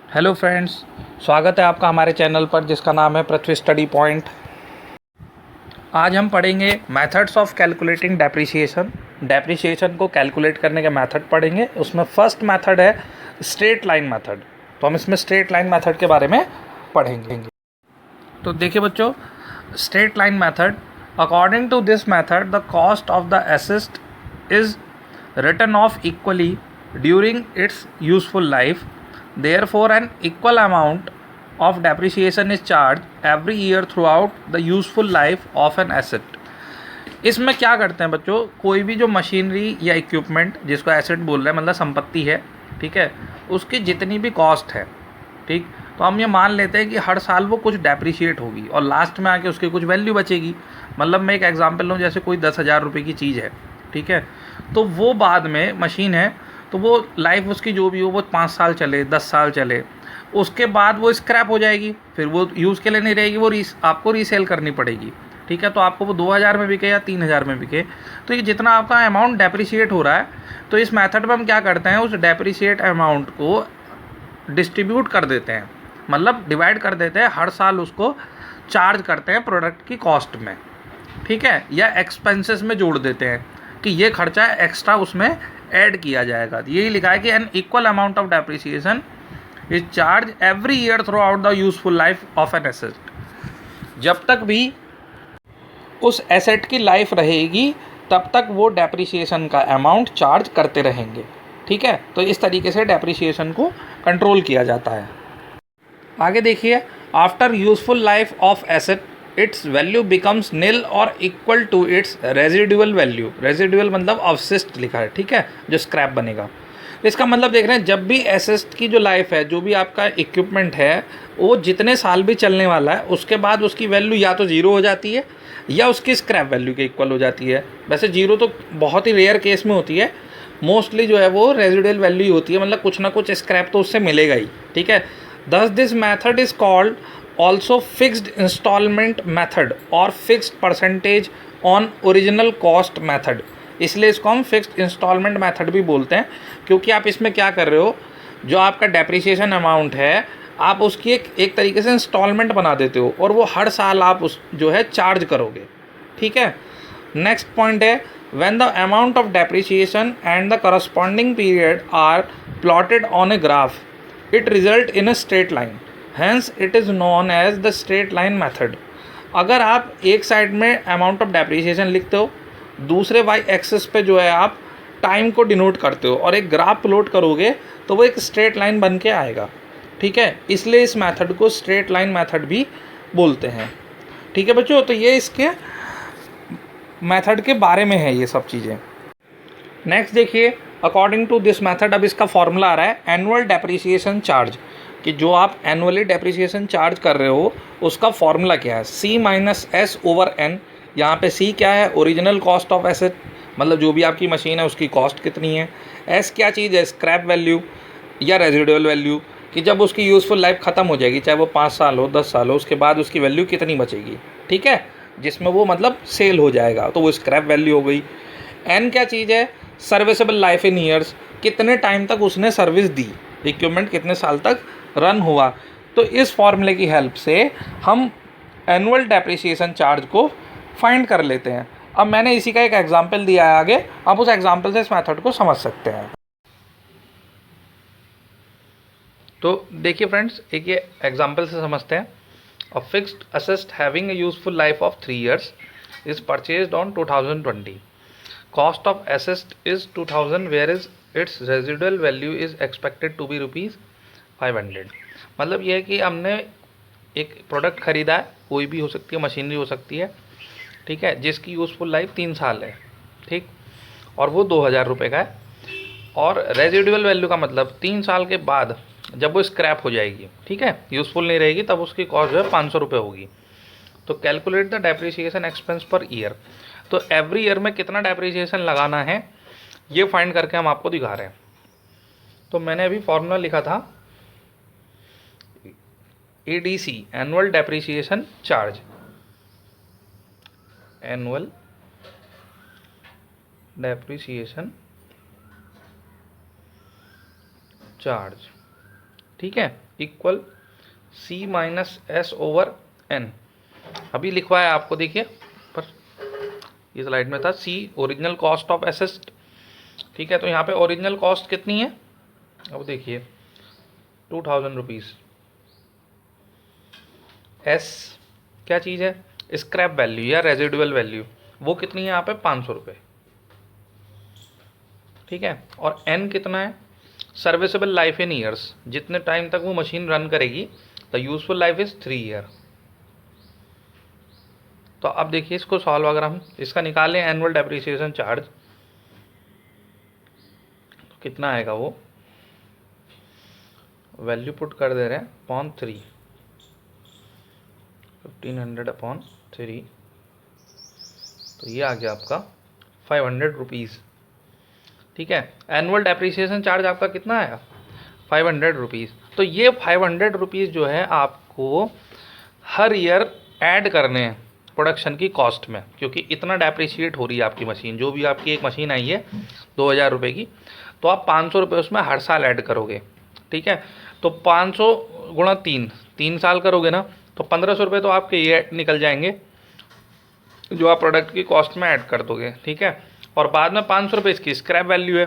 Hello friends, स्वागत है आपका हमारे चैनल पर जिसका नाम है पृथ्वी स्टडी पॉइंट। आज हम पढ़ेंगे methods of calculating depreciation. Depreciation को कैलकुलेट करने के मेथड पढ़ेंगे। उसमें फर्स्ट मेथड है स्ट्रेट लाइन मेथड। तो हम इसमें स्ट्रेट लाइन मेथड के बारे में पढ़ेंगे। तो देखिए बच्चों, straight line method, according to this method the cost of the asset is written off equally during its useful life. Therefore, an equal amount of depreciation is charged every year throughout the useful life of an asset. इसमें क्या करते हैं बच्चों, कोई भी जो machinery या equipment जिसको एसेट बोल रहे हैं, मतलब संपत्ति है, ठीक है, उसकी जितनी भी कॉस्ट है, ठीक, तो हम ये मान लेते हैं कि हर साल वो कुछ डेप्रिशिएट होगी और लास्ट में आके उसकी कुछ वैल्यू बचेगी। मतलब मैं एक एग्जांपल लूँ, जैसे कोई 10,000 रुपये की चीज़ है, ठीक है, तो वो बाद में मशीन है तो वो लाइफ उसकी जो भी हो वो 5 साल चले, 10 साल चले, उसके बाद वो स्क्रैप हो जाएगी, फिर वो यूज़ के लिए नहीं रहेगी, वो आपको रीसेल करनी पड़ेगी, ठीक है। तो आपको वो 2,000 में बिके या 3,000 में बिके, तो ये जितना आपका अमाउंट डेप्रिशिएट हो रहा है, तो इस मेथड में हम क्या करते हैं, उस डेप्रिशिएट अमाउंट को डिस्ट्रीब्यूट कर देते हैं, मतलब डिवाइड कर देते हैं, हर साल उसको चार्ज करते हैं प्रोडक्ट की कॉस्ट में, ठीक है, या एक्सपेंसेस में जोड़ देते हैं कि ये खर्चा एक्स्ट्रा उसमें ऐड किया जाएगा। यही लिखा है कि an equal amount of depreciation is charge every year throughout the useful life of an asset. जब तक भी उस एसेट की लाइफ रहेगी तब तक वो डेप्रिसिएशन का अमाउंट चार्ज करते रहेंगे, ठीक है। तो इस तरीके से डेप्रिसिएशन को कंट्रोल किया जाता है। आगे देखिए, after useful life of asset its value becomes nil और equal to its residual value. Residual मतलब अवशिष्ट लिखा है, ठीक है, जो स्क्रैप बनेगा। इसका मतलब देख रहे हैं, जब भी एसेट की जो लाइफ है, जो भी आपका इक्विपमेंट है, वो जितने साल भी चलने वाला है, उसके बाद उसकी वैल्यू या तो जीरो हो जाती है या उसकी स्क्रैप वैल्यू के इक्वल हो जाती है। वैसे जीरो तो बहुत ही रेयर केस में होती है, मोस्टली जो है वो रेजिडुअल वैल्यू ही होती है, मतलब कुछ ना कुछ स्क्रैप तो उससे मिलेगा ही, ठीक है। Thus this method is called also fixed installment method और fixed percentage on original cost method। इसलिए इसको हम फिक्स्ड इंस्टॉलमेंट मेथड भी बोलते हैं, क्योंकि आप इसमें क्या कर रहे हो, जो आपका डेप्रिसिएशन अमाउंट है आप उसकी एक तरीके से इंस्टॉलमेंट बना देते हो और वो हर साल आप उस जो है चार्ज करोगे, ठीक है। नेक्स्ट पॉइंट है, when the amount of depreciation and the corresponding period are plotted on a graph it result in a straight line, hence it is known as the straight line method। अगर आप एक side में amount of depreciation लिखते हो, दूसरे Y axis पे जो है आप टाइम को डिनोट करते हो और एक ग्राफ प्लॉट करोगे तो वो एक स्ट्रेट लाइन बन के आएगा, ठीक है। इसलिए इस मेथड को स्ट्रेट लाइन मेथड भी बोलते हैं, ठीक है बच्चों। तो ये इसके मेथड के बारे में है ये सब चीज़ें। नेक्स्ट देखिए, अकॉर्डिंग टू दिस मेथड, अब इसका फॉर्मूला आ रहा है एनुअल डेप्रिसिएशन चार्ज, कि जो आप एनुअली डेप्रिसिएशन चार्ज कर रहे हो उसका फॉर्मूला क्या है, C minus S over N. यहाँ पे C क्या है, ओरिजिनल कॉस्ट ऑफ एसेट, मतलब जो भी आपकी मशीन है उसकी कॉस्ट कितनी है। S क्या चीज़ है, स्क्रैप वैल्यू या रेजिडुअल वैल्यू, कि जब उसकी यूज़फुल लाइफ ख़त्म हो जाएगी, चाहे वो 5 साल हो 10 साल हो, उसके बाद उसकी वैल्यू कितनी बचेगी, ठीक है, जिसमें वो मतलब सेल हो जाएगा, तो वो स्क्रैप वैल्यू हो गई। N क्या चीज़ है, सर्विसेबल लाइफ इन ईयर्स, कितने टाइम तक उसने सर्विस दी, इक्विपमेंट कितने साल तक रन हुआ। तो इस फॉर्मूले की हेल्प से हम एनुअल डेप्रिसिएशन चार्ज को फाइंड कर लेते हैं। अब मैंने इसी का एक एग्जांपल दिया है आगे, आप उस एग्जांपल से इस मेथड को समझ सकते हैं। तो देखिए फ्रेंड्स, एक ये एग्जांपल से समझते हैं। A fixed asset having a useful life of 3 years is purchased on 2020। Cost of assets is 2000 whereas its residual value is expected to be ₹500। मतलब यह है कि हमने एक प्रोडक्ट ख़रीदा है, कोई भी हो सकती है, मशीनरी हो सकती है, ठीक है, जिसकी यूज़फुल लाइफ 3 साल है, ठीक, और वो 2,000 रुपये का है। और रेजिडुअल वैल्यू का मतलब 3 साल के बाद जब वो स्क्रैप हो जाएगी, ठीक है, यूज़फुल नहीं रहेगी, तब उसकी कॉस्ट जो है 500 रुपये होगी। तो calculate the depreciation expense per year. तो एवरी ईयर में कितना डेप्रिसिएशन लगाना है ये फाइंड करके हम आपको दिखा रहे हैं। तो मैंने अभी फॉर्मूला लिखा था ADC, annual depreciation charge, annual depreciation charge, ठीक है, equal C minus S over N। अभी लिखवाया आपको, देखिए पर ये स्लाइड में था C original cost of asset, ठीक है। तो यहाँ पे ओरिजिनल कॉस्ट कितनी है, अब देखिए 2000 रुपीज़। S क्या चीज़ है, स्क्रैप वैल्यू या रेजिडुअल वैल्यू, वो कितनी है यहाँ पे 500 रुपये, ठीक है। और N कितना है, सर्विसेबल लाइफ इन ईयर्स, जितने टाइम तक वो मशीन रन करेगी, the useful life is 3 year. तो अब देखिए इसको सॉल्व अगर हम इसका निकालें एनुअल डेप्रिसिएशन चार्ज, तो कितना आएगा, वो वैल्यू पुट कर दे रहे हैं अपॉन 3, 1500 अपॉन 3, तो ये आ गया आपका 500 रुपीज़, ठीक है। एनुअल डेप्रिसिएशन चार्ज आपका कितना आया, 500 रुपीज़। तो ये 500 रुपीज़ जो है आपको हर ईयर ऐड करने हैं प्रोडक्शन की कॉस्ट में, क्योंकि इतना डेप्रिशिएट हो रही है आपकी मशीन। जो भी आपकी एक मशीन आई है 2000 रुपये की, तो आप 500 रुपये उसमें हर साल ऐड करोगे, ठीक है। तो 500 गुणा 3 साल करोगे ना, तो 1500 रुपये तो आपके ये निकल जाएंगे जो आप प्रोडक्ट की कॉस्ट में ऐड कर दोगे, ठीक है। और बाद में 500 रुपये इसकी स्क्रैप वैल्यू है,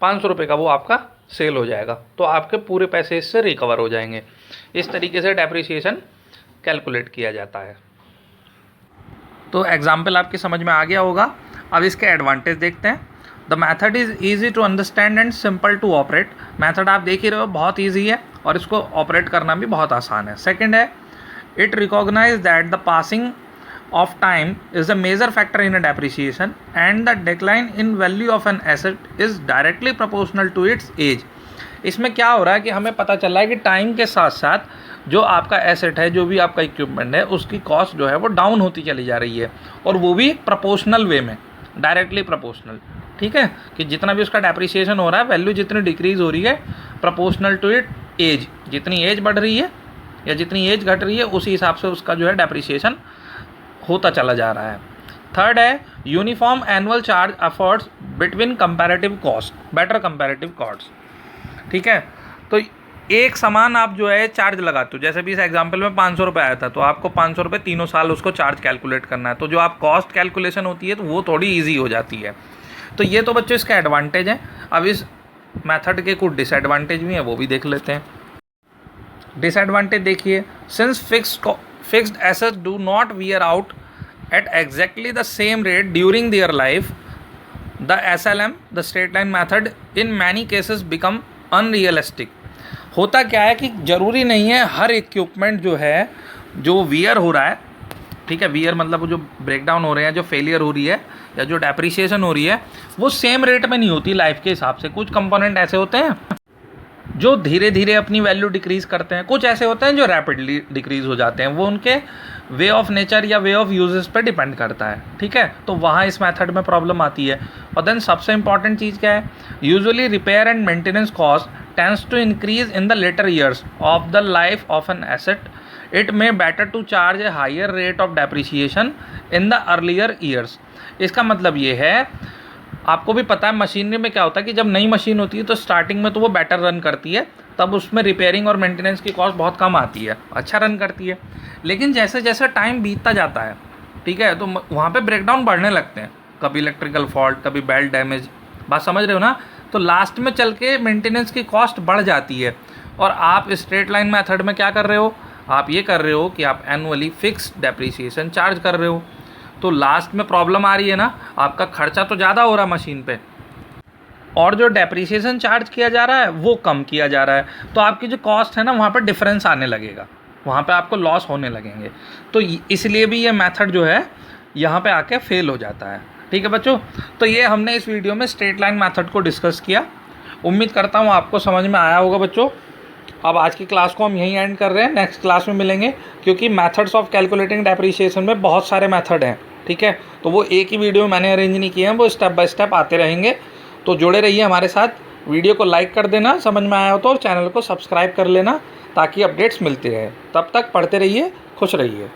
500 रुपये का वो आपका सेल हो जाएगा, तो आपके पूरे पैसे इससे रिकवर हो जाएंगे। इस तरीके से डेप्रिसिएशन कैलकुलेट किया जाता है। तो एग्जाम्पल आपकी समझ में आ गया होगा। अब इसके एडवांटेज देखते हैं। The method is easy to understand and simple to operate. Method आप देख ही रहे हो, बहुत ईजी है और इसको ऑपरेट करना भी बहुत आसान है। सेकेंड है, it recognise that the passing of time is a major factor in a depreciation and the decline in value of an asset is directly proportional to its age। इसमें क्या हो रहा है कि हमें पता चला है कि टाइम के साथ साथ जो आपका एसेट है, जो भी आपका इक्विपमेंट है, उसकी कॉस्ट जो है वो डाउन होती चली जा रही है, और वो भी प्रोपोर्शनल वे में, डायरेक्टली प्रोपोर्शनल, ठीक है। कि जितना भी उसका डेप्रिसिएशन हो रहा है, वैल्यू जितनी डिक्रीज हो रही है, प्रोपोर्शनल टू इट एज, जितनी एज बढ़ रही है या जितनी एज घट रही है, उसी हिसाब से उसका जो है डेप्रिसिएशन होता चला जा रहा है। थर्ड है, uniform annual charge efforts between comparative cost, better comparative cost, ठीक है। तो एक समान आप जो है चार्ज लगाते हो, जैसे भी इस एग्जांपल में 500 रुपये आया था, तो आपको 500 रुपये तीनों साल उसको चार्ज कैलकुलेट करना है, तो जो आप कॉस्ट कैलकुलेशन होती है तो वो थोड़ी ईजी हो जाती है। तो ये तो बच्चों इसका एडवांटेज है। अब इस मैथड के कुछ डिसएडवांटेज भी हैं, वो भी देख लेते हैं। डिसएडवांटेज देखिए, since fixed assets do not wear out at exactly the same rate during their life, the SLM, the straight line method, in many cases become unrealistic। होता क्या है कि ज़रूरी नहीं है हर इक्विपमेंट जो है, जो वियर हो रहा है, ठीक है, वियर मतलब जो ब्रेकडाउन हो रहे हैं, जो फेलियर हो रही है या जो डेप्रिसिएशन हो रही है, वो सेम रेट में नहीं होती लाइफ के हिसाब से। कुछ कंपोनेंट ऐसे होते हैं जो धीरे धीरे अपनी वैल्यू डिक्रीज़ करते हैं, कुछ ऐसे होते हैं जो रैपिडली डिक्रीज़ हो जाते हैं। वो उनके वे ऑफ नेचर या वे ऑफ यूजेस पे डिपेंड करता है, ठीक है। तो वहाँ इस मेथड में प्रॉब्लम आती है। और देन सबसे इंपॉर्टेंट चीज़ क्या है, usually repair and maintenance cost tends to increase in the later years of the life of an asset. It may better to charge a higher rate of depreciation in the earlier years. इसका मतलब ये है, आपको भी पता है machinery में क्या होता है कि जब नई मशीन होती है तो स्टार्टिंग में तो वो बेटर रन करती है, तब उसमें रिपेयरिंग और मेंटेनेंस की कॉस्ट बहुत कम आती है, अच्छा रन करती है। लेकिन जैसे जैसे टाइम बीतता जाता है, ठीक है, तो वहाँ पे ब्रेकडाउन बढ़ने लगते हैं, कभी इलेक्ट्रिकल फॉल्ट, कभी बेल्ट डैमेज, बात समझ रहे हो ना। तो लास्ट में चल के मेंटेनेंस की कॉस्ट बढ़ जाती है। और आप स्ट्रेट लाइन मेथड में क्या कर रहे हो, आप ये कर रहे हो कि आप एनुअली फिक्स्ड डेप्रिसिएशन चार्ज कर रहे हो। तो लास्ट में प्रॉब्लम आ रही है ना, आपका खर्चा तो ज़्यादा हो रहा है मशीन पे, और जो डेप्रिसिएशन चार्ज किया जा रहा है वो कम किया जा रहा है, तो आपकी जो कॉस्ट है ना, वहाँ पर डिफरेंस आने लगेगा, वहाँ पे आपको लॉस होने लगेंगे। तो इसलिए भी ये मेथड जो है यहाँ पे आके फेल हो जाता है, ठीक है बच्चों। तो ये हमने इस वीडियो में स्ट्रेट लाइन मेथड को डिस्कस किया। उम्मीद करता हूँ आपको समझ में आया होगा बच्चों। अब आज की क्लास को हम यहीं एंड कर रहे हैं, नेक्स्ट क्लास में मिलेंगे, क्योंकि मेथड्स ऑफ कैलकुलेटिंग डेप्रिसिएशन में बहुत सारे मेथड हैं, ठीक है। तो वो एक ही वीडियो में मैंने अरेंज नहीं किए हैं, वो स्टेप बाय स्टेप आते रहेंगे। तो जुड़े रहिए हमारे साथ, वीडियो को लाइक कर देना समझ में आया हो तो, और चैनल को सब्सक्राइब कर लेना ताकि अपडेट्स मिलती रहे। तब तक पढ़ते रहिए, खुश रहिए।